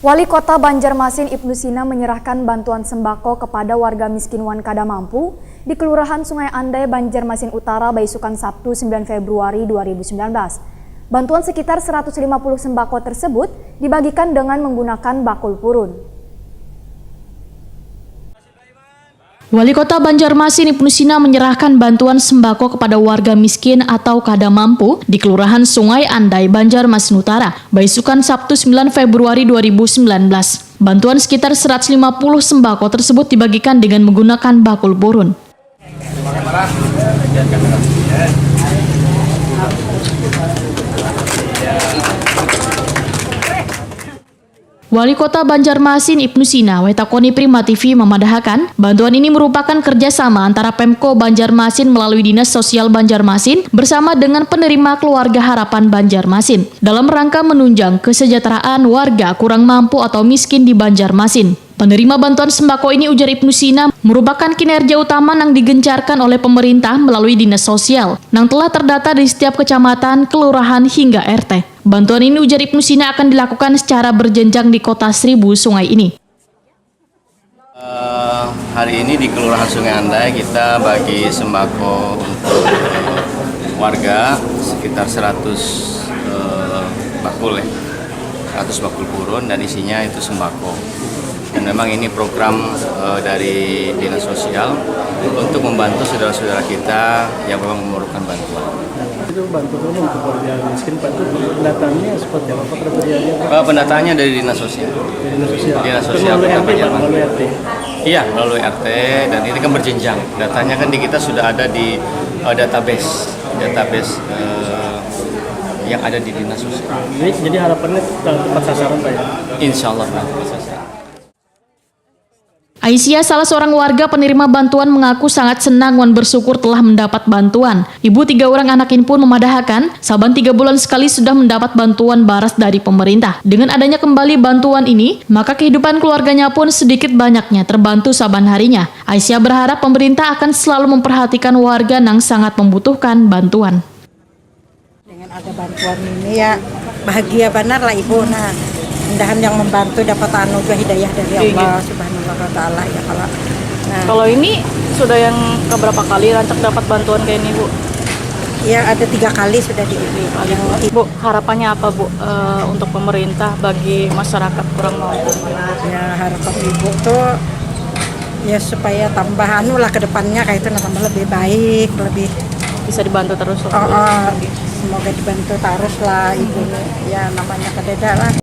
Wali Kota Banjarmasin Ibnu Sina menyerahkan bantuan sembako kepada warga miskin wan kada mampu di Kelurahan Sungai Andai, Banjarmasin Utara, Baisukan Sabtu 9 Februari 2019. Bantuan sekitar 150 sembako tersebut dibagikan dengan menggunakan bakul purun. Wali Kota Banjarmasin Ibnu Sina menyerahkan bantuan sembako kepada warga miskin atau kada mampu di Kelurahan Sungai Andai, Banjarmasin Utara, Baisukan Sabtu 9 Februari 2019. Bantuan sekitar 150 sembako tersebut dibagikan dengan menggunakan bakul purun. Wali Kota Banjarmasin Ibnu Sina Wetakoni Prima TV memadahkan bantuan ini merupakan kerjasama antara Pemko Banjarmasin melalui Dinas Sosial Banjarmasin bersama dengan penerima Keluarga Harapan Banjarmasin dalam rangka menunjang kesejahteraan warga kurang mampu atau miskin di Banjarmasin. Penerima bantuan sembako ini, ujar Ibnu Sina, merupakan kinerja utama yang digencarkan oleh pemerintah melalui Dinas Sosial yang telah terdata di setiap kecamatan, kelurahan, hingga RT. Bantuan ini, ujar Ibnu Sina, akan dilakukan secara berjenjang di Kota Seribu Sungai ini. Hari ini di Kelurahan Sungai Andai kita bagi sembako untuk warga sekitar 100 bakul ya, 100 bakul purun dan isinya itu sembako. Dan memang ini program dari Dinas Sosial untuk membantu saudara-saudara kita yang memang memerlukan bantuan. Itu bantuan untuk warga miskin, Pak, itu pendataannya seperti apa kriterianya? Pendataannya dari Dinas Sosial. Dinas Sosial Kota Banjarmasin. Iya, melalui RT, dan ini kan berjenjang. Datanya kan di kita sudah ada di database yang ada di Dinas Sosial. Jadi harapannya tepat sasaran, Pak, ya? Insya Allah tepat sasaran. Aisyah, salah seorang warga penerima bantuan, mengaku sangat senang dan bersyukur telah mendapat bantuan. Ibu 3 orang anak ini pun memadahkan, saban 3 bulan sekali sudah mendapat bantuan baras dari pemerintah. Dengan adanya kembali bantuan ini, maka kehidupan keluarganya pun sedikit banyaknya terbantu saban harinya. Aisyah berharap pemerintah akan selalu memperhatikan warga yang sangat membutuhkan bantuan. Dengan ada bantuan ini ya bahagia benar lah Ibu. Nah, mudahan yang membantu dapat anugerah hidayah dari Allah Subhanahu wa Ta'ala ya kalau. Nah, kalau ini sudah yang keberapa kali rancak dapat bantuan kayak ini, Bu? ya ada 3 kali sudah diberi. Bu, harapannya apa, Bu, untuk pemerintah bagi masyarakat kurang mampu? Ya harapan Ibu tuh ya supaya tambah anu lah ke depannya kayak itu tambah lebih baik, lebih bisa dibantu terus. semoga dibantu terus lah Ibu. Ya namanya kededa lah.